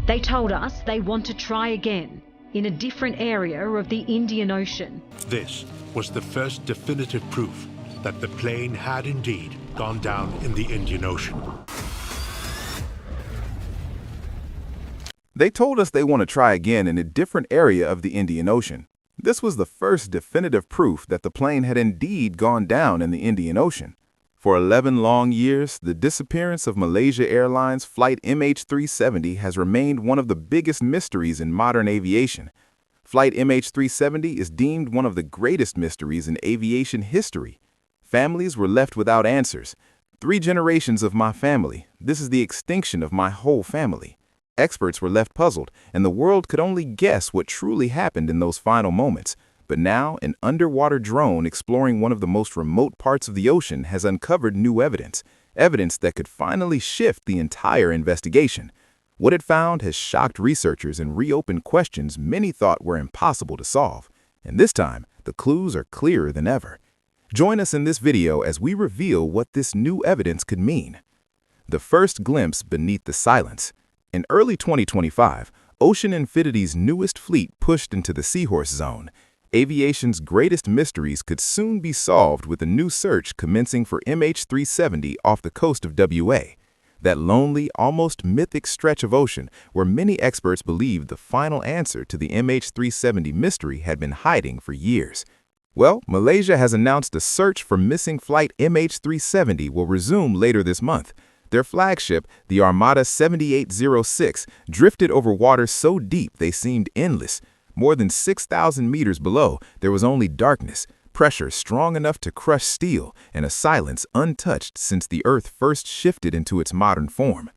They told us they want to try again in a different area of the Indian Ocean. This was the first definitive proof that the plane had indeed gone down in the Indian Ocean. They told us they want to try again in a different area of the Indian Ocean. This was the first definitive proof that the plane had indeed gone down in the Indian Ocean. For 11 long years, the disappearance of Malaysia Airlines Flight MH370 has remained one of the biggest mysteries in modern aviation. Flight MH370 is deemed one of the greatest mysteries in aviation history. Families were left without answers. 3 generations of my family. This is the extinction of my whole family. Experts were left puzzled, and the world could only guess what truly happened in those final moments. But now, an underwater drone exploring one of the most remote parts of the ocean has uncovered new evidence that could finally shift the entire investigation. What it found has shocked researchers and reopened questions many thought were impossible to solve. And this time, the clues are clearer than ever. Join us in this video as we reveal what this new evidence could mean. The first glimpse beneath the silence. In early 2025, Ocean Infinity's newest fleet pushed into the Seahorse Zone. Aviation's greatest mysteries could soon be solved with a new search commencing for MH370 off the coast of WA. That lonely, almost mythic stretch of ocean where many experts believed the final answer to the MH370 mystery had been hiding for years. Well, Malaysia has announced a search for missing flight MH370 will resume later this month. Their flagship, the Armada 7806, drifted over waters so deep they seemed endless. More than 6,000 meters below, there was only darkness, pressure strong enough to crush steel, and a silence untouched since the Earth first shifted into its modern form.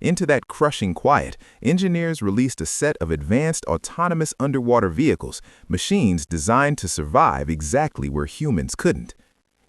Into that crushing quiet, engineers released a set of advanced autonomous underwater vehicles, machines designed to survive exactly where humans couldn't.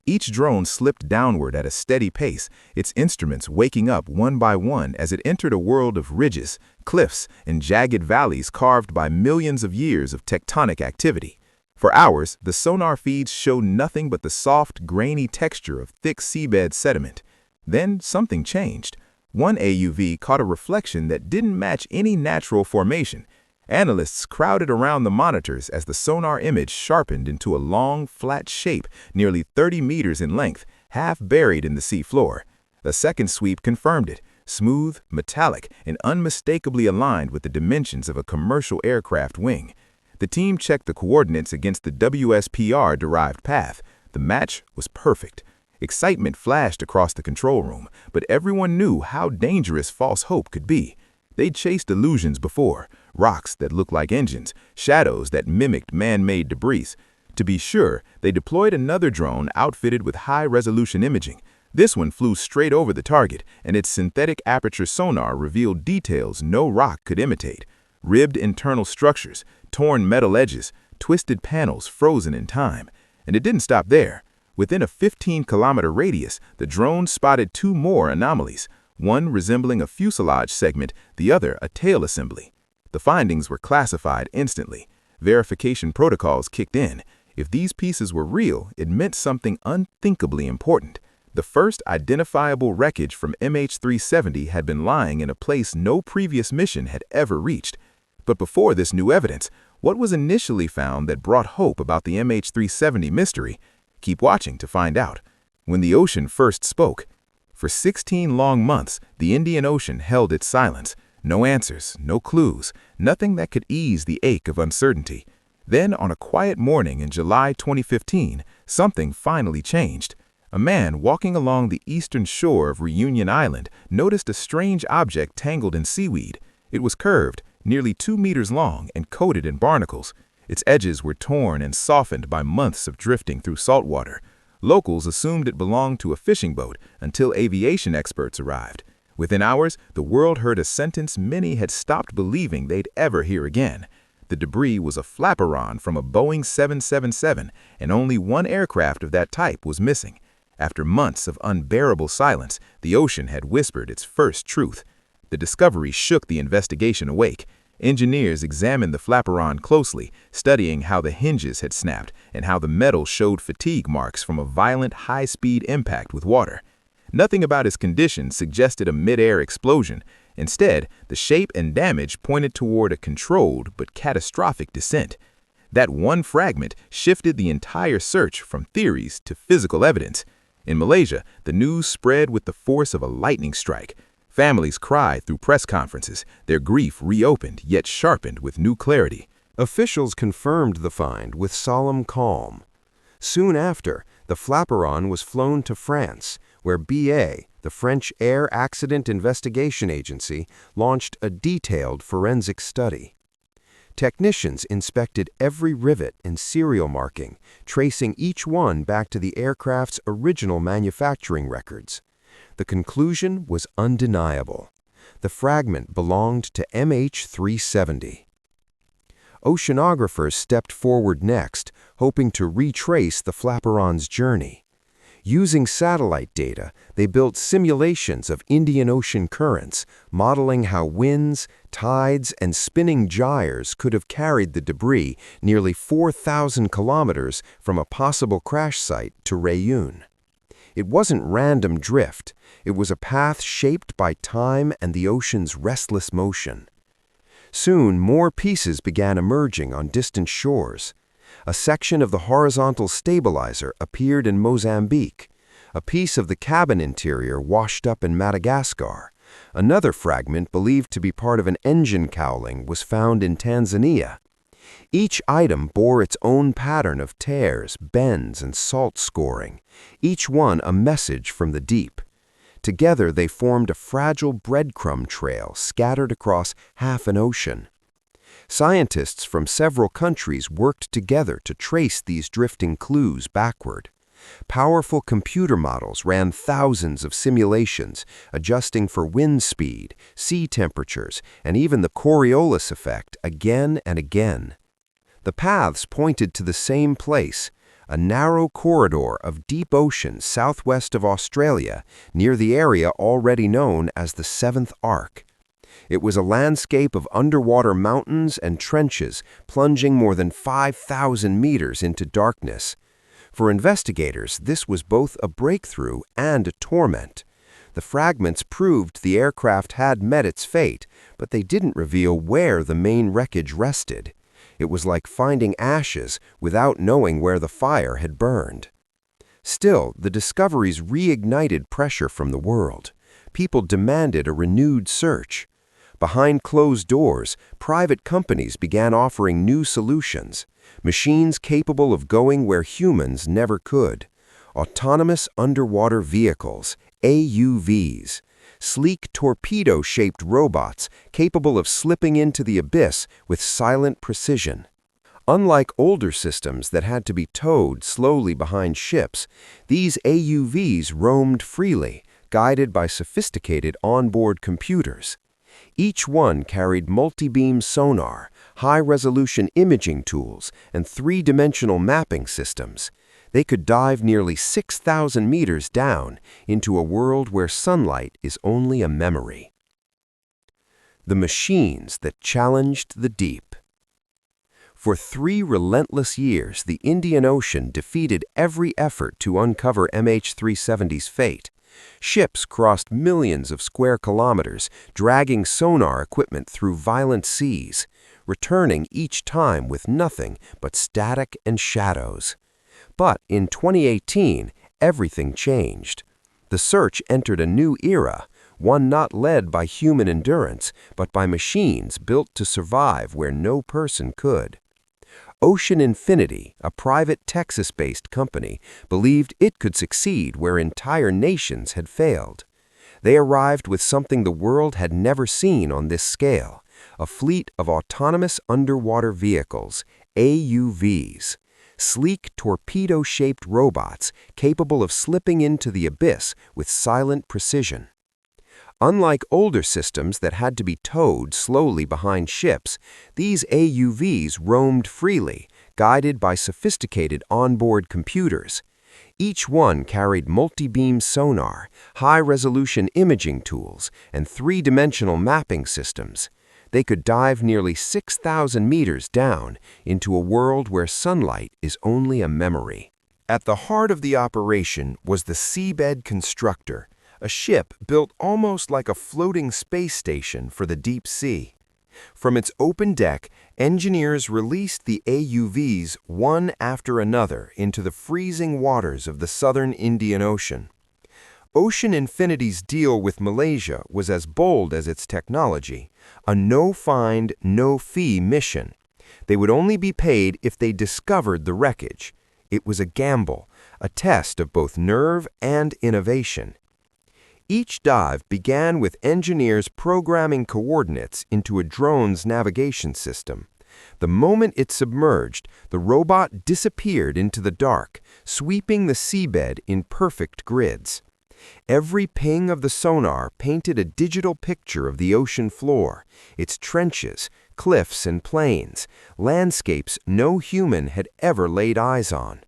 Each drone slipped downward at a steady pace, its instruments waking up one by one as it entered a world of ridges, cliffs, and jagged valleys carved by millions of years of tectonic activity. For hours, the sonar feeds showed nothing but the soft, grainy texture of thick seabed sediment. Then something changed. One AUV caught a reflection that didn't match any natural formation. Analysts crowded around the monitors as the sonar image sharpened into a long, flat shape nearly 30 meters in length, half buried in the sea floor. A second sweep confirmed it, smooth, metallic, and unmistakably aligned with the dimensions of a commercial aircraft wing. The team checked the coordinates against the WSPR-derived path. The match was perfect. Excitement flashed across the control room, but everyone knew how dangerous false hope could be. They'd chased illusions before, rocks that looked like engines, shadows that mimicked man-made debris. To be sure, they deployed another drone outfitted with high-resolution imaging. This one flew straight over the target, and its synthetic aperture sonar revealed details no rock could imitate. Ribbed internal structures, torn metal edges, twisted panels frozen in time. And it didn't stop there. Within a 15-kilometer radius, the drone spotted 2 more anomalies, one resembling a fuselage segment, the other a tail assembly. The findings were classified instantly. Verification protocols kicked in. If these pieces were real, it meant something unthinkably important. The first identifiable wreckage from MH370 had been lying in a place no previous mission had ever reached. But before this new evidence, what was initially found that brought hope about the MH370 mystery? Keep watching to find out. When the ocean first spoke. For 16 long months, the Indian Ocean held its silence. No answers, no clues, nothing that could ease the ache of uncertainty. Then, on a quiet morning in July 2015, something finally changed. A man walking along the eastern shore of Reunion Island noticed a strange object tangled in seaweed. It was curved, nearly 2 meters long, and coated in barnacles. Its edges were torn and softened by months of drifting through salt water. Locals assumed it belonged to a fishing boat until aviation experts arrived. Within hours, the world heard a sentence many had stopped believing they'd ever hear again. The debris was a flaperon from a Boeing 777, and only one aircraft of that type was missing. After months of unbearable silence, the ocean had whispered its first truth. The discovery shook the investigation awake. Engineers examined the flaperon closely, studying how the hinges had snapped and how the metal showed fatigue marks from a violent, high-speed impact with water. Nothing about its condition suggested a mid-air explosion. Instead, the shape and damage pointed toward a controlled but catastrophic descent. That one fragment shifted the entire search from theories to physical evidence. In Malaysia, the news spread with the force of a lightning strike. Families cried through press conferences, their grief reopened yet sharpened with new clarity. Officials confirmed the find with solemn calm. Soon after, the flaperon was flown to France, where BA, the French Air Accident Investigation Agency, launched a detailed forensic study. Technicians inspected every rivet and serial marking, tracing each one back to the aircraft's original manufacturing records. The conclusion was undeniable. The fragment belonged to MH370. Oceanographers stepped forward next, hoping to retrace the flaperon's journey. Using satellite data, they built simulations of Indian Ocean currents, modeling how winds, tides, and spinning gyres could have carried the debris nearly 4,000 kilometers from a possible crash site to Rayun. It wasn't random drift. It was a path shaped by time and the ocean's restless motion. Soon, more pieces began emerging on distant shores. A section of the horizontal stabilizer appeared in Mozambique. A piece of the cabin interior washed up in Madagascar. Another fragment, believed to be part of an engine cowling, was found in Tanzania. Each item bore its own pattern of tears, bends, and salt scoring, each one a message from the deep. Together they formed a fragile breadcrumb trail scattered across half an ocean. Scientists from several countries worked together to trace these drifting clues backward. Powerful computer models ran thousands of simulations, adjusting for wind speed, sea temperatures, and even the Coriolis effect again and again. The paths pointed to the same place, a narrow corridor of deep ocean southwest of Australia, near the area already known as the Seventh Arc. It was a landscape of underwater mountains and trenches plunging more than 5,000 meters into darkness. For investigators, this was both a breakthrough and a torment. The fragments proved the aircraft had met its fate, but they didn't reveal where the main wreckage rested. It was like finding ashes without knowing where the fire had burned. Still, the discoveries reignited pressure from the world. People demanded a renewed search. Behind closed doors, private companies began offering new solutions, machines capable of going where humans never could. Autonomous underwater vehicles, AUVs, sleek torpedo-shaped robots capable of slipping into the abyss with silent precision. Unlike older systems that had to be towed slowly behind ships, these AUVs roamed freely, guided by sophisticated onboard computers. Each one carried multi-beam sonar, high-resolution imaging tools, and three-dimensional mapping systems. They could dive nearly 6,000 meters down into a world where sunlight is only a memory. The machines that challenged the deep. For 3 relentless years, the Indian Ocean defeated every effort to uncover MH370's fate. Ships crossed millions of square kilometers, dragging sonar equipment through violent seas, returning each time with nothing but static and shadows. But in 2018, everything changed. The search entered a new era, one not led by human endurance, but by machines built to survive where no person could. Ocean Infinity, a private Texas-based company, believed it could succeed where entire nations had failed. They arrived with something the world had never seen on this scale, a fleet of autonomous underwater vehicles, AUVs, sleek torpedo-shaped robots capable of slipping into the abyss with silent precision. Unlike older systems that had to be towed slowly behind ships, these AUVs roamed freely, guided by sophisticated onboard computers. Each one carried multi-beam sonar, high-resolution imaging tools, and three-dimensional mapping systems. They could dive nearly 6,000 meters down into a world where sunlight is only a memory. At the heart of the operation was the Seabed Constructor, a ship built almost like a floating space station for the deep sea. From its open deck, engineers released the AUVs one after another into the freezing waters of the southern Indian Ocean. Ocean Infinity's deal with Malaysia was as bold as its technology, a no-find, no-fee mission. They would only be paid if they discovered the wreckage. It was a gamble, a test of both nerve and innovation. Each dive began with engineers programming coordinates into a drone's navigation system. The moment it submerged, the robot disappeared into the dark, sweeping the seabed in perfect grids. Every ping of the sonar painted a digital picture of the ocean floor, its trenches, cliffs and plains, landscapes no human had ever laid eyes on.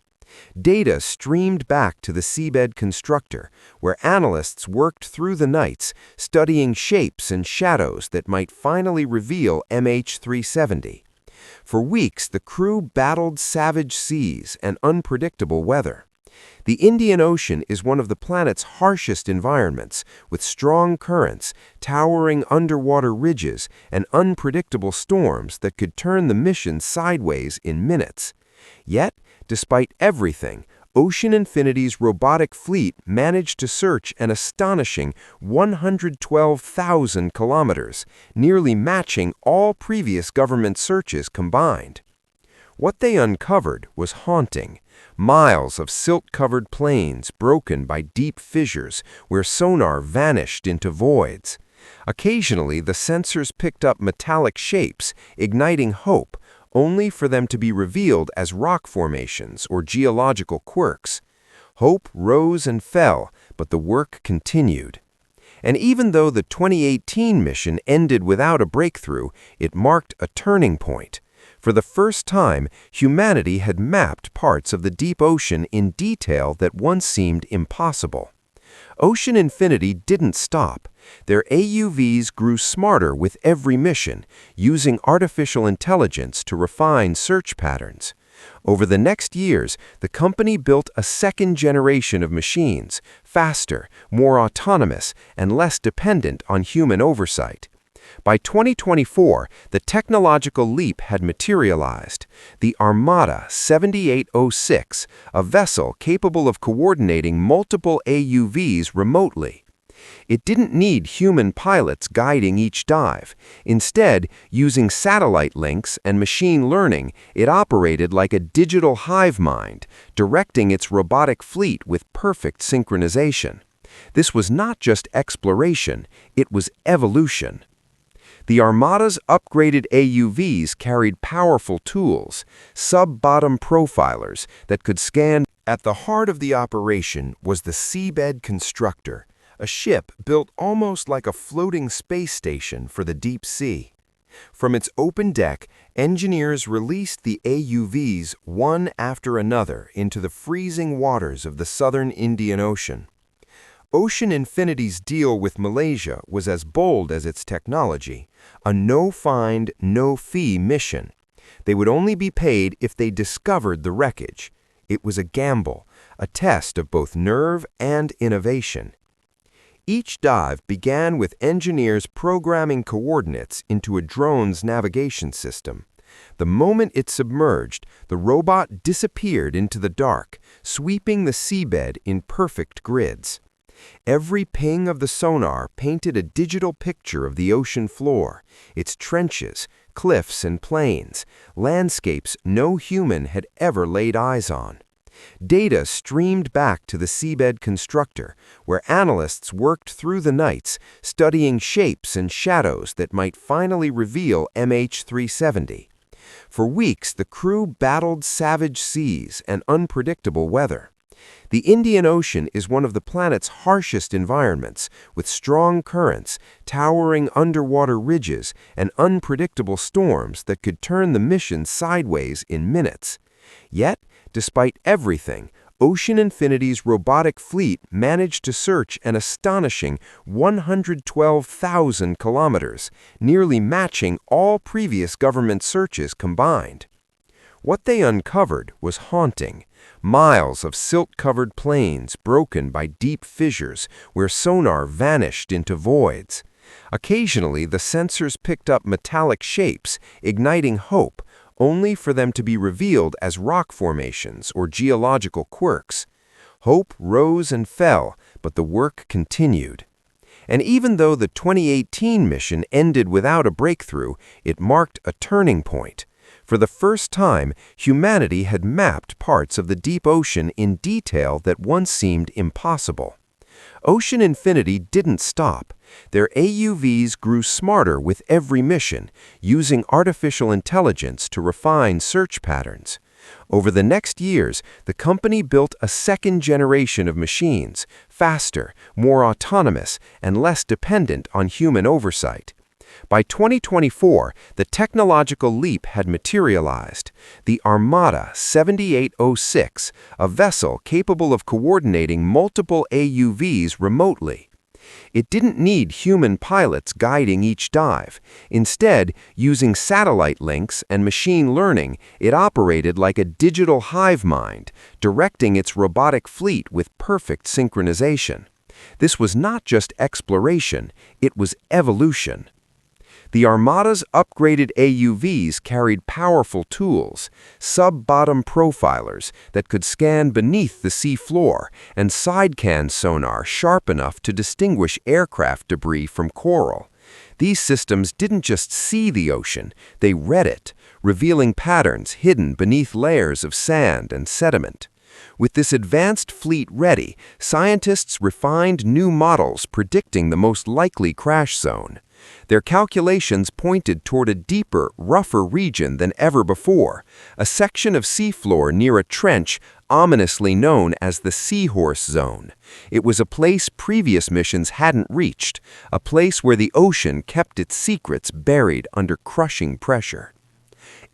Data streamed back to the seabed constructor, where analysts worked through the nights, studying shapes and shadows that might finally reveal MH370. For weeks, the crew battled savage seas and unpredictable weather. The Indian Ocean is one of the planet's harshest environments, with strong currents, towering underwater ridges, and unpredictable storms that could turn the mission sideways in minutes. Yet, despite everything, Ocean Infinity's robotic fleet managed to search an astonishing 112,000 kilometers, nearly matching all previous government searches combined. What they uncovered was haunting. Miles of silt-covered plains broken by deep fissures where sonar vanished into voids. Occasionally, the sensors picked up metallic shapes, igniting hope, only for them to be revealed as rock formations or geological quirks. Hope rose and fell, but the work continued. And even though the 2018 mission ended without a breakthrough, it marked a turning point. For the first time, humanity had mapped parts of the deep ocean in detail that once seemed impossible. Ocean Infinity didn't stop. Their AUVs grew smarter with every mission, using artificial intelligence to refine search patterns. Over the next years, the company built a second generation of machines, faster, more autonomous, and less dependent on human oversight. By 2024, the technological leap had materialized. The Armada 7806, a vessel capable of coordinating multiple AUVs remotely. It didn't need human pilots guiding each dive. Instead, using satellite links and machine learning, it operated like a digital hive mind, directing its robotic fleet with perfect synchronization. This was not just exploration, it was evolution. The Armada's upgraded AUVs carried powerful tools, sub-bottom profilers that could scan. At the heart of the operation was the Seabed Constructor, a ship built almost like a floating space station for the deep sea. From its open deck, engineers released the AUVs one after another into the freezing waters of the southern Indian Ocean. Ocean Infinity's deal with Malaysia was as bold as its technology, a no-find, no-fee mission. They would only be paid if they discovered the wreckage. It was a gamble, a test of both nerve and innovation. Each dive began with engineers programming coordinates into a drone's navigation system. The moment it submerged, the robot disappeared into the dark, sweeping the seabed in perfect grids. Every ping of the sonar painted a digital picture of the ocean floor, its trenches, cliffs and plains, landscapes no human had ever laid eyes on. Data streamed back to the seabed constructor, where analysts worked through the nights, studying shapes and shadows that might finally reveal MH370. For weeks, the crew battled savage seas and unpredictable weather. The Indian Ocean is one of the planet's harshest environments, with strong currents, towering underwater ridges, and unpredictable storms that could turn the mission sideways in minutes. Yet, despite everything, Ocean Infinity's robotic fleet managed to search an astonishing 112,000 kilometers, nearly matching all previous government searches combined. What they uncovered was haunting. Miles of silt-covered plains broken by deep fissures where sonar vanished into voids. Occasionally, the sensors picked up metallic shapes, igniting hope, only for them to be revealed as rock formations or geological quirks. Hope rose and fell, but the work continued. And even though the 2018 mission ended without a breakthrough, it marked a turning point. For the first time, humanity had mapped parts of the deep ocean in detail that once seemed impossible. Ocean Infinity didn't stop. Their AUVs grew smarter with every mission, using artificial intelligence to refine search patterns. Over the next years, the company built a second generation of machines, faster, more autonomous, and less dependent on human oversight. By 2024, the technological leap had materialized. The Armada 7806, a vessel capable of coordinating multiple AUVs remotely. It didn't need human pilots guiding each dive. Instead, using satellite links and machine learning, it operated like a digital hive mind, directing its robotic fleet with perfect synchronization. This was not just exploration, it was evolution. The Armada's upgraded AUVs carried powerful tools, sub-bottom profilers that could scan beneath the sea floor, and sidecan sonar sharp enough to distinguish aircraft debris from coral. These systems didn't just see the ocean, they read it, revealing patterns hidden beneath layers of sand and sediment. With this advanced fleet ready, scientists refined new models predicting the most likely crash zone. Their calculations pointed toward a deeper, rougher region than ever before, a section of seafloor near a trench ominously known as the Seahorse Zone. It was a place previous missions hadn't reached, a place where the ocean kept its secrets buried under crushing pressure.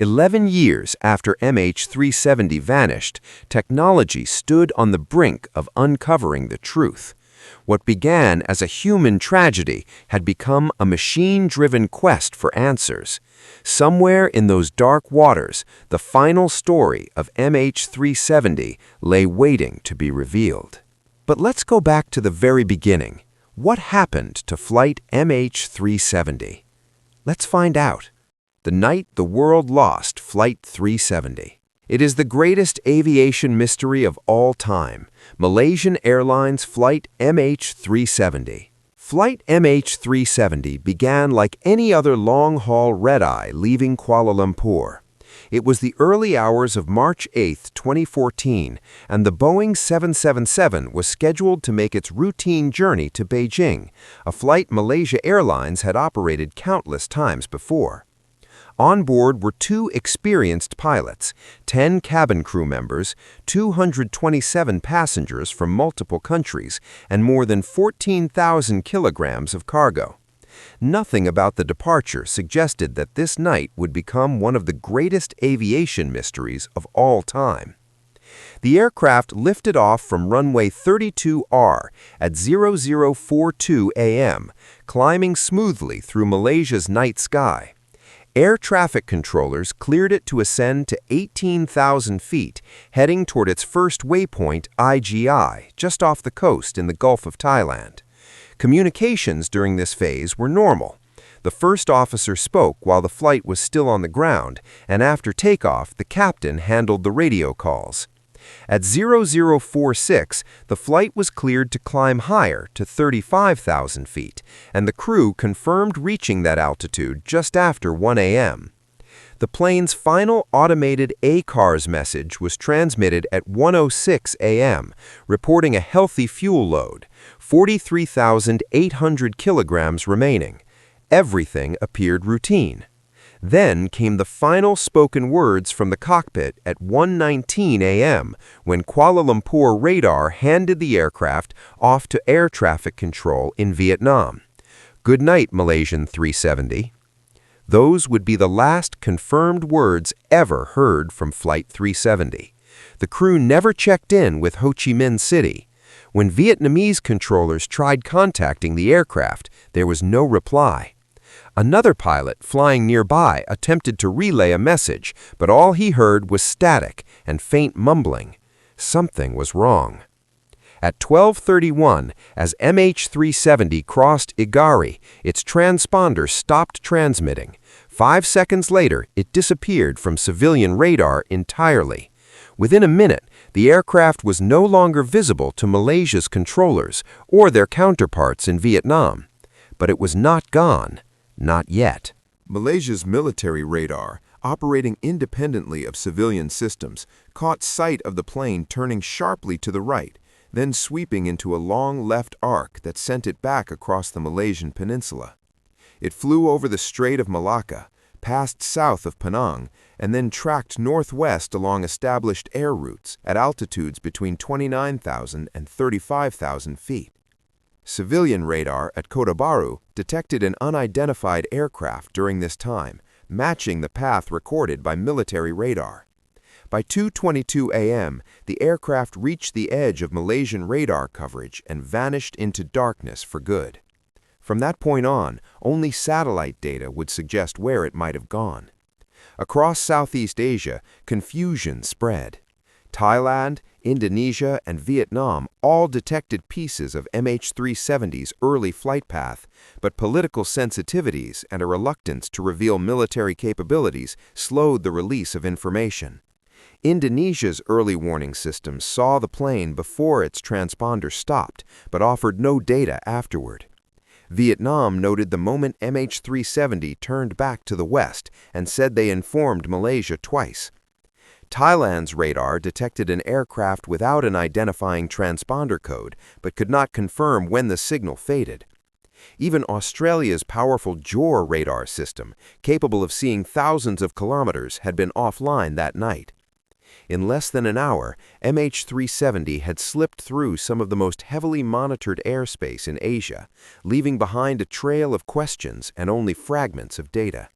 11 years after MH370 vanished, technology stood on the brink of uncovering the truth. What began as a human tragedy had become a machine-driven quest for answers. Somewhere in those dark waters, the final story of MH370 lay waiting to be revealed. But let's go back to the very beginning. What happened to Flight MH370? Let's find out. The night the world lost Flight 370. It is the greatest aviation mystery of all time, Malaysian Airlines Flight MH370. Flight MH370 began like any other long-haul red-eye leaving Kuala Lumpur. It was the early hours of March 8, 2014, and the Boeing 777 was scheduled to make its routine journey to Beijing, a flight Malaysia Airlines had operated countless times before. On board were 2 experienced pilots, 10 cabin crew members, 227 passengers from multiple countries, and more than 14,000 kilograms of cargo. Nothing about the departure suggested that this night would become one of the greatest aviation mysteries of all time. The aircraft lifted off from runway 32R at 0042 a.m., climbing smoothly through Malaysia's night sky. Air traffic controllers cleared it to ascend to 18,000 feet, heading toward its first waypoint, IGI, just off the coast in the Gulf of Thailand. Communications during this phase were normal. The first officer spoke while the flight was still on the ground, and after takeoff, the captain handled the radio calls. At 0046, the flight was cleared to climb higher to 35,000 feet, and the crew confirmed reaching that altitude just after 1 a.m. The plane's final automated ACARS message was transmitted at 1:06 a.m., reporting a healthy fuel load, 43,800 kilograms remaining. Everything appeared routine. Then came the final spoken words from the cockpit at 1:19 a.m. when Kuala Lumpur radar handed the aircraft off to air traffic control in Vietnam. Good night, Malaysian 370. Those would be the last confirmed words ever heard from Flight 370. The crew never checked in with Ho Chi Minh City. When Vietnamese controllers tried contacting the aircraft, there was no reply. Another pilot, flying nearby, attempted to relay a message, but all he heard was static and faint mumbling. Something was wrong. At 12:31, as MH370 crossed Igari, its transponder stopped transmitting. 5 seconds later, it disappeared from civilian radar entirely. Within a minute, the aircraft was no longer visible to Malaysia's controllers or their counterparts in Vietnam. But it was not gone. Not yet. Malaysia's military radar, operating independently of civilian systems, caught sight of the plane turning sharply to the right, then sweeping into a long left arc that sent it back across the Malaysian peninsula. It flew over the Strait of Malacca, passed south of Penang, and then tracked northwest along established air routes at altitudes between 29,000 and 35,000 feet. Civilian radar at Kota Bharu detected an unidentified aircraft during this time, matching the path recorded by military radar. By 2:22 a.m., the aircraft reached the edge of Malaysian radar coverage and vanished into darkness for good. From that point on, only satellite data would suggest where it might have gone. Across Southeast Asia, confusion spread. Thailand, Indonesia, and Vietnam all detected pieces of MH370's early flight path, but political sensitivities and a reluctance to reveal military capabilities slowed the release of information. Indonesia's early warning system saw the plane before its transponder stopped, but offered no data afterward. Vietnam noted the moment MH370 turned back to the west and said they informed Malaysia twice. Thailand's radar detected an aircraft without an identifying transponder code, but could not confirm when the signal faded. Even Australia's powerful JOR radar system, capable of seeing thousands of kilometers, had been offline that night. In less than an hour, MH370 had slipped through some of the most heavily monitored airspace in Asia, leaving behind a trail of questions and only fragments of data.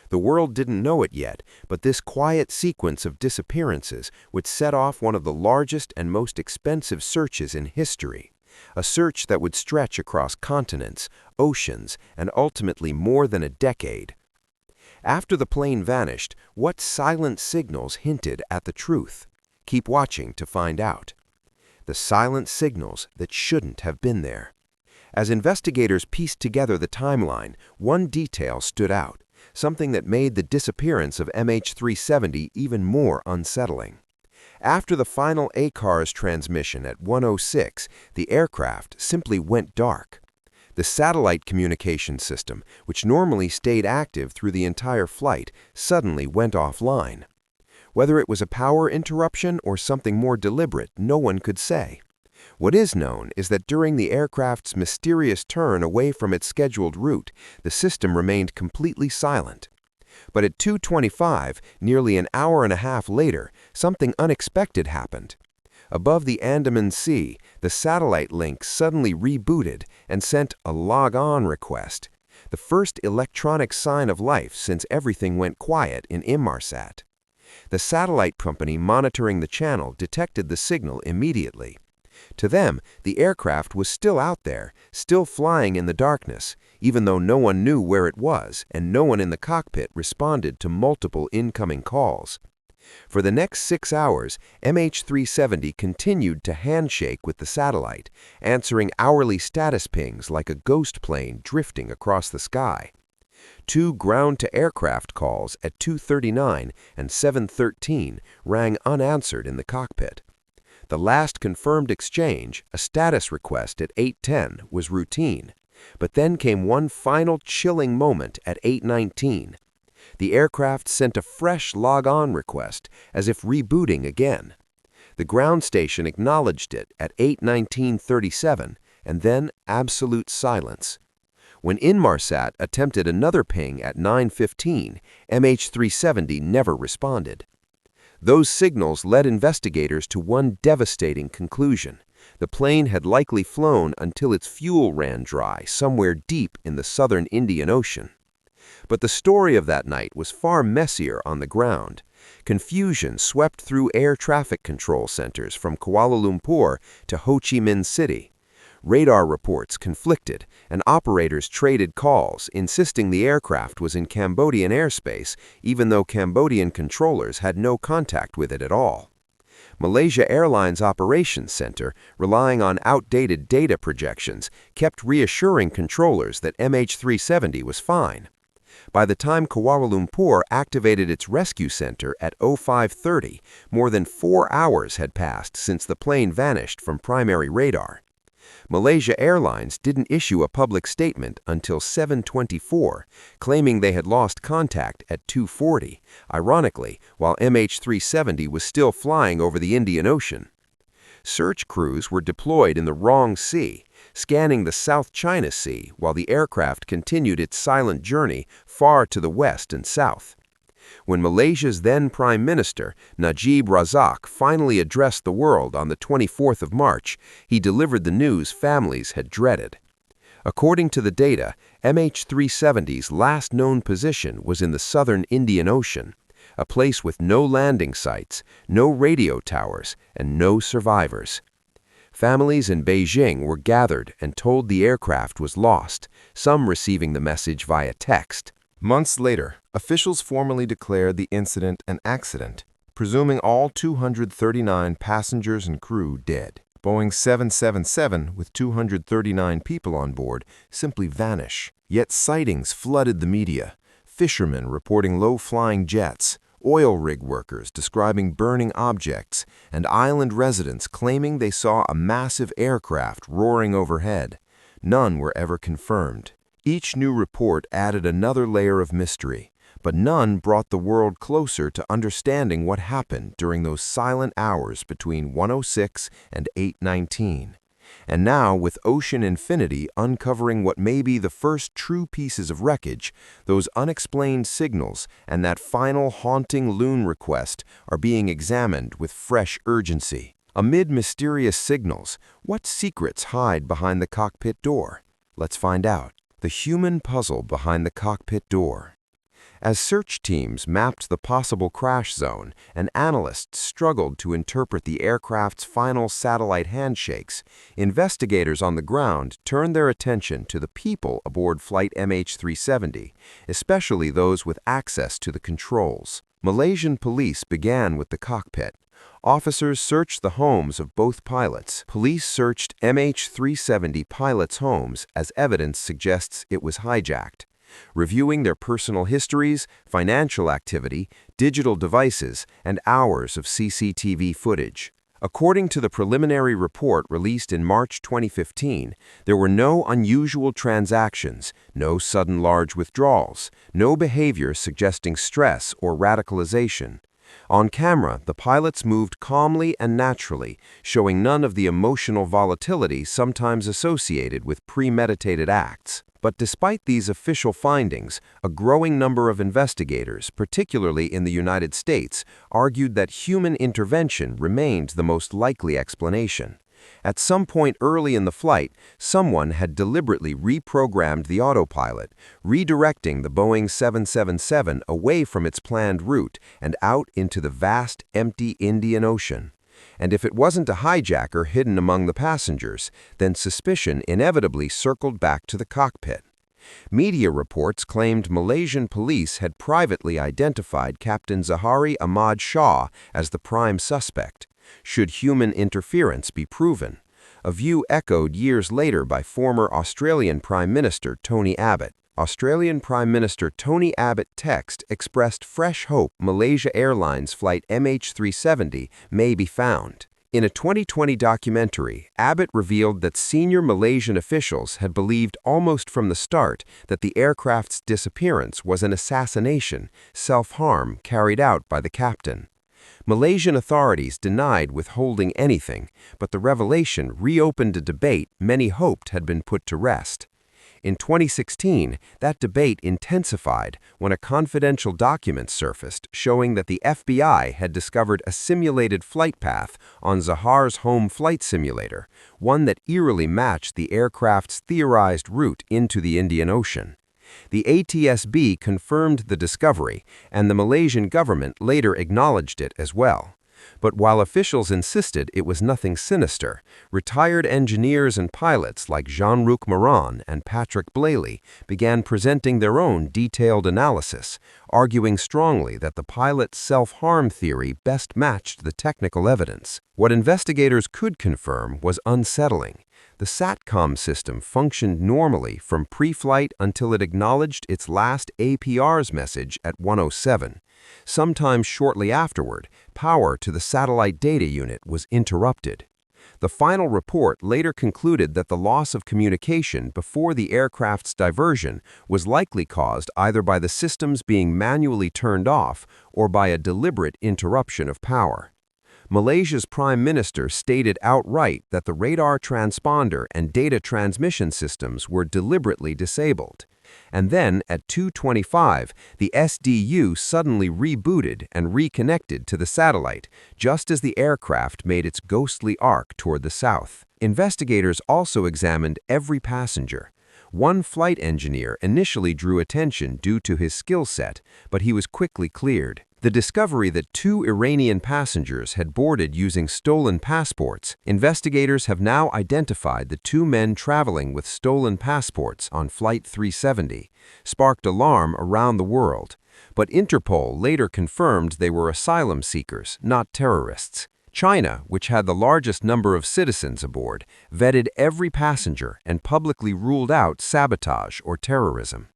The world didn't know it yet, but this quiet sequence of disappearances would set off one of the largest and most expensive searches in history, a search that would stretch across continents, oceans, and ultimately more than a decade. After the plane vanished, what silent signals hinted at the truth? Keep watching to find out. The silent signals that shouldn't have been there. As investigators pieced together the timeline, one detail stood out, something that made the disappearance of MH370 even more unsettling. After the final ACARS transmission at 1:06, the aircraft simply went dark. The satellite communication system, which normally stayed active through the entire flight, suddenly went offline. Whether it was a power interruption or something more deliberate, no one could say. What is known is that during the aircraft's mysterious turn away from its scheduled route, the system remained completely silent. But at 2:25, nearly an hour and a half later, something unexpected happened. Above the Andaman Sea, the satellite link suddenly rebooted and sent a log-on request, the first electronic sign of life since everything went quiet in Inmarsat. The satellite company monitoring the channel detected the signal immediately. To them, the aircraft was still out there, still flying in the darkness, even though no one knew where it was and no one in the cockpit responded to multiple incoming calls. For the next 6 hours, MH370 continued to handshake with the satellite, answering hourly status pings like a ghost plane drifting across the sky. 2 ground-to-aircraft calls at 2:39 and 7:13 rang unanswered in the cockpit. The last confirmed exchange, a status request at 8:10, was routine, but then came one final chilling moment at 8:19. The aircraft sent a fresh log-on request, as if rebooting again. The ground station acknowledged it at 8:19:37, and then absolute silence. When Inmarsat attempted another ping at 9:15, MH370 never responded. Those signals led investigators to one devastating conclusion. The plane had likely flown until its fuel ran dry somewhere deep in the southern Indian Ocean. But the story of that night was far messier on the ground. Confusion swept through air traffic control centers from Kuala Lumpur to Ho Chi Minh City. Radar reports conflicted, and operators traded calls, insisting the aircraft was in Cambodian airspace, even though Cambodian controllers had no contact with it at all. Malaysia Airlines Operations Center, relying on outdated data projections, kept reassuring controllers that MH370 was fine. By the time Kuala Lumpur activated its rescue center at 0530, more than 4 hours had passed since the plane vanished from primary radar. Malaysia Airlines didn't issue a public statement until 7:24, claiming they had lost contact at 2:40, ironically, while MH370 was still flying over the Indian Ocean. Search crews were deployed in the wrong sea, scanning the South China Sea while the aircraft continued its silent journey far to the west and south. When Malaysia's then Prime Minister, Najib Razak, finally addressed the world on the 24th of March, he delivered the news families had dreaded. According to the data, MH370's last known position was in the southern Indian Ocean, a place with no landing sites, no radio towers, and no survivors. Families in Beijing were gathered and told the aircraft was lost, some receiving the message via text. Months later, officials formally declared the incident an accident, presuming all 239 passengers and crew dead. Boeing 777, with 239 people on board, simply vanish. Yet sightings flooded the media, fishermen reporting low-flying jets, oil rig workers describing burning objects, and island residents claiming they saw a massive aircraft roaring overhead. None were ever confirmed. Each new report added another layer of mystery, but none brought the world closer to understanding what happened during those silent hours between 1:06 and 8:19. And now, with Ocean Infinity uncovering what may be the first true pieces of wreckage, those unexplained signals and that final haunting loon request are being examined with fresh urgency. Amid mysterious signals, what secrets hide behind the cockpit door? Let's find out. The human puzzle behind the cockpit door. As search teams mapped the possible crash zone and analysts struggled to interpret the aircraft's final satellite handshakes, investigators on the ground turned their attention to the people aboard Flight MH370, especially those with access to the controls. Malaysian police began with the cockpit. Officers searched the homes of both pilots. Police searched MH370 pilots' homes as evidence suggests it was hijacked, reviewing their personal histories, financial activity, digital devices, and hours of CCTV footage. According to the preliminary report released in March 2015, there were no unusual transactions, no sudden large withdrawals, no behavior suggesting stress or radicalization. On camera, the pilots moved calmly and naturally, showing none of the emotional volatility sometimes associated with premeditated acts. But despite these official findings, a growing number of investigators, particularly in the United States, argued that human intervention remained the most likely explanation. At some point early in the flight, someone had deliberately reprogrammed the autopilot, redirecting the Boeing 777 away from its planned route and out into the vast, empty Indian Ocean. And if it wasn't a hijacker hidden among the passengers, then suspicion inevitably circled back to the cockpit. Media reports claimed Malaysian police had privately identified Captain Zahari Ahmad Shah as the prime suspect, should human interference be proven, a view echoed years later by former Australian Prime Minister Tony Abbott. Australian Prime Minister Tony Abbott text expressed fresh hope Malaysia Airlines Flight MH370 may be found. In a 2020 documentary, Abbott revealed that senior Malaysian officials had believed almost from the start that the aircraft's disappearance was an assassination, self-harm carried out by the captain. Malaysian authorities denied withholding anything, but the revelation reopened a debate many hoped had been put to rest. In 2016, that debate intensified when a confidential document surfaced showing that the FBI had discovered a simulated flight path on Zahar's home flight simulator, one that eerily matched the aircraft's theorized route into the Indian Ocean. The ATSB confirmed the discovery, and the Malaysian government later acknowledged it as well. But while officials insisted it was nothing sinister, retired engineers and pilots like Jean-Luc Morin and Patrick Blayley began presenting their own detailed analysis, arguing strongly that the pilot's self-harm theory best matched the technical evidence. What investigators could confirm was unsettling. The SATCOM system functioned normally from pre-flight until it acknowledged its last APRS message at 1:07. Sometime shortly afterward, power to the satellite data unit was interrupted. The final report later concluded that the loss of communication before the aircraft's diversion was likely caused either by the systems being manually turned off or by a deliberate interruption of power. Malaysia's Prime Minister stated outright that the radar transponder and data transmission systems were deliberately disabled. And then, at 2:25, the SDU suddenly rebooted and reconnected to the satellite, just as the aircraft made its ghostly arc toward the south. Investigators also examined every passenger. One flight engineer initially drew attention due to his skill set, but he was quickly cleared. The discovery that 2 Iranian passengers had boarded using stolen passports, investigators have now identified the 2 men traveling with stolen passports on Flight 370, sparked alarm around the world. But Interpol later confirmed they were asylum seekers, not terrorists. China, which had the largest number of citizens aboard, vetted every passenger and publicly ruled out sabotage or terrorism.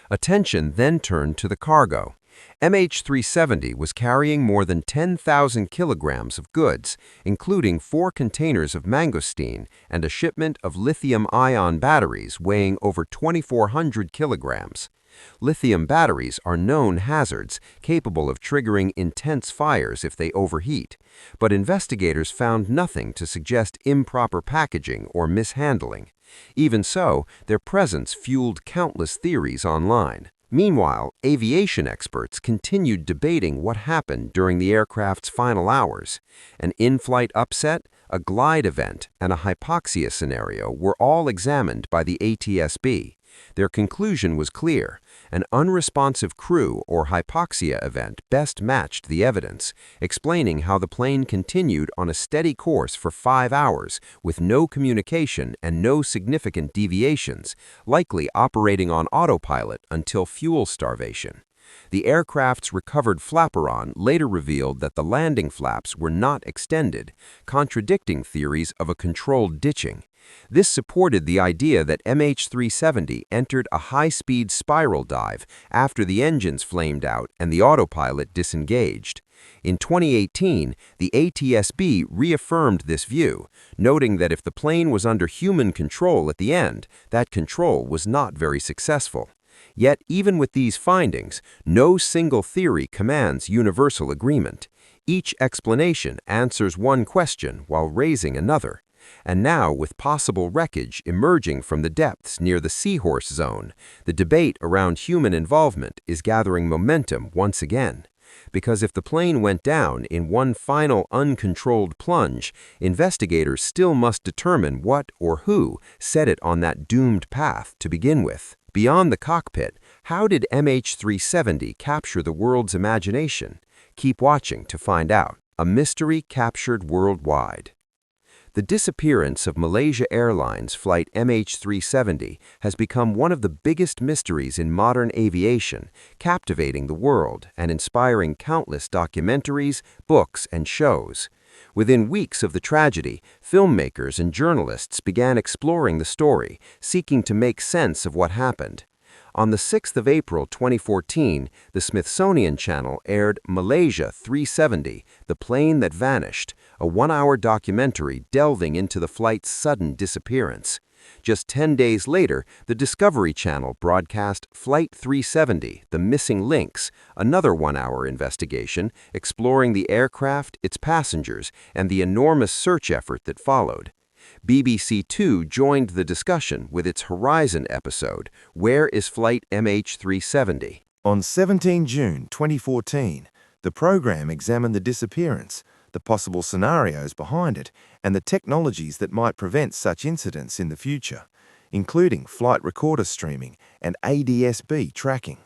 Attention then turned to the cargo. MH370 was carrying more than 10,000 kilograms of goods, including 4 containers of mangosteen and a shipment of lithium-ion batteries weighing over 2,400 kilograms. Lithium batteries are known hazards capable of triggering intense fires if they overheat, but investigators found nothing to suggest improper packaging or mishandling. Even so, their presence fueled countless theories online. Meanwhile, aviation experts continued debating what happened during the aircraft's final hours. An in-flight upset, a glide event, and a hypoxia scenario were all examined by the ATSB. Their conclusion was clear. An unresponsive crew or hypoxia event best matched the evidence, explaining how the plane continued on a steady course for 5 hours with no communication and no significant deviations, likely operating on autopilot until fuel starvation. The aircraft's recovered flaperon later revealed that the landing flaps were not extended, contradicting theories of a controlled ditching. This supported the idea that MH370 entered a high-speed spiral dive after the engines flamed out and the autopilot disengaged. In 2018, the ATSB reaffirmed this view, noting that if the plane was under human control at the end, that control was not very successful. Yet, even with these findings, no single theory commands universal agreement. Each explanation answers one question while raising another. And now, with possible wreckage emerging from the depths near the Seahorse Zone, the debate around human involvement is gathering momentum once again. Because if the plane went down in one final uncontrolled plunge, investigators still must determine what or who set it on that doomed path to begin with. Beyond the cockpit, how did MH370 capture the world's imagination? Keep watching to find out. A mystery captured worldwide. The disappearance of Malaysia Airlines Flight MH370 has become one of the biggest mysteries in modern aviation, captivating the world and inspiring countless documentaries, books, and shows. Within weeks of the tragedy, filmmakers and journalists began exploring the story, seeking to make sense of what happened. On the 6th of April 2014, the Smithsonian Channel aired Malaysia 370, The Plane That Vanished, a 1-hour documentary delving into the flight's sudden disappearance. Just 10 days later, the Discovery Channel broadcast Flight 370, The Missing Links, another 1-hour investigation exploring the aircraft, its passengers, and the enormous search effort that followed. BBC Two joined the discussion with its Horizon episode, Where is Flight MH370? On 17 June 2014, the program examined the disappearance, the possible scenarios behind it, and the technologies that might prevent such incidents in the future, including flight recorder streaming and ADS-B tracking.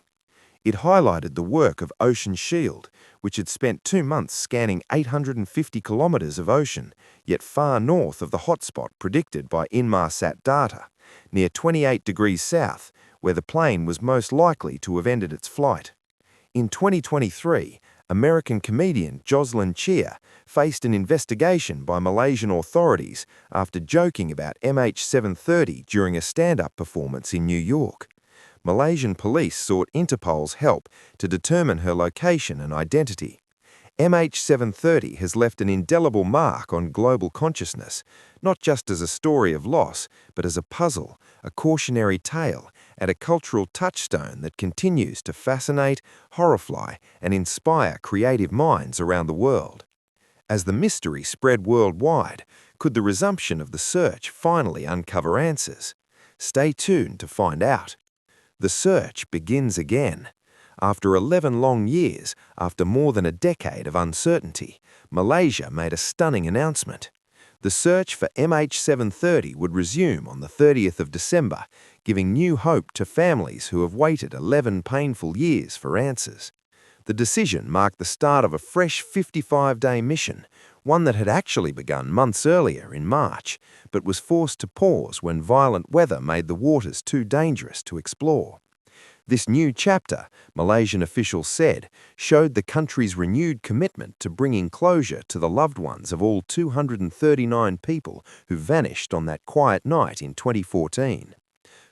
It highlighted the work of Ocean Shield, which had spent 2 months scanning 850 kilometers of ocean, yet far north of the hotspot predicted by Inmarsat data, near 28 degrees south, where the plane was most likely to have ended its flight. In 2023, American comedian Jocelyn Chia faced an investigation by Malaysian authorities after joking about MH370 during a stand-up performance in New York. Malaysian police sought Interpol's help to determine her location and identity. MH370 has left an indelible mark on global consciousness, not just as a story of loss, but as a puzzle, a cautionary tale, and a cultural touchstone that continues to fascinate, horrify, and inspire creative minds around the world. As the mystery spread worldwide, could the resumption of the search finally uncover answers? Stay tuned to find out. The search begins again. After 11 long years, after more than a decade of uncertainty, Malaysia made a stunning announcement. The search for MH370 would resume on the 30th of December, giving new hope to families who have waited 11 painful years for answers. The decision marked the start of a fresh 55-day mission, one that had actually begun months earlier in March, but was forced to pause when violent weather made the waters too dangerous to explore. This new chapter, Malaysian officials said, showed the country's renewed commitment to bringing closure to the loved ones of all 239 people who vanished on that quiet night in 2014.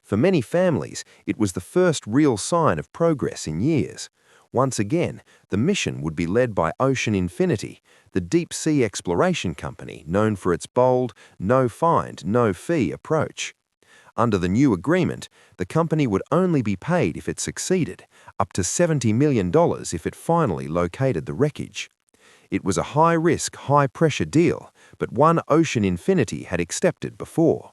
For many families, it was the first real sign of progress in years. Once again, the mission would be led by Ocean Infinity, the deep-sea exploration company known for its bold, no-find, no-fee approach. Under the new agreement, the company would only be paid if it succeeded, up to $70 million if it finally located the wreckage. It was a high-risk, high-pressure deal, but one Ocean Infinity had accepted before.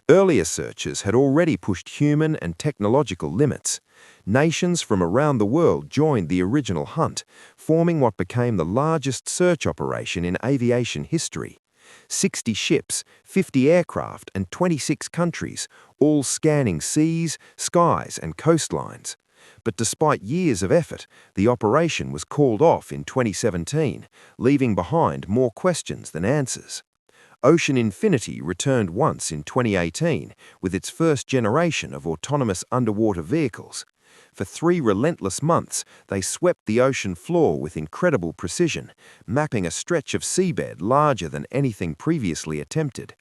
Earlier searches had already pushed human and technological limits. Nations from around the world joined the original hunt, forming what became the largest search operation in aviation history. 60 ships, 50 aircraft, and 26 countries, all scanning seas, skies, and coastlines. But despite years of effort, the operation was called off in 2017, leaving behind more questions than answers. Ocean Infinity returned once in 2018 with its first generation of autonomous underwater vehicles. For 3 relentless months, they swept the ocean floor with incredible precision, mapping a stretch of seabed larger than anything previously attempted.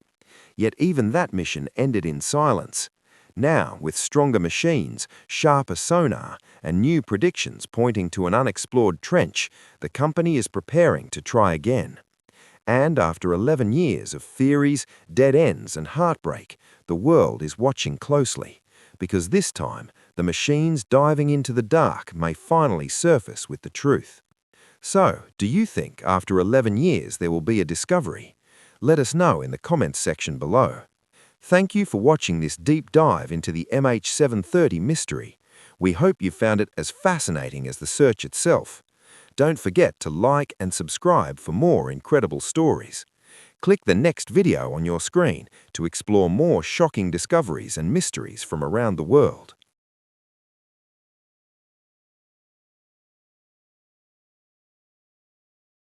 Yet even that mission ended in silence. Now, with stronger machines, sharper sonar, and new predictions pointing to an unexplored trench, the company is preparing to try again. And after 11 years of theories, dead ends, and heartbreak, the world is watching closely. Because this time, the machines diving into the dark may finally surface with the truth. So, do you think after 11 years there will be a discovery? Let us know in the comments section below. Thank you for watching this deep dive into the MH370 mystery. We hope you found it as fascinating as the search itself. Don't forget to like and subscribe for more incredible stories. Click the next video on your screen to explore more shocking discoveries and mysteries from around the world.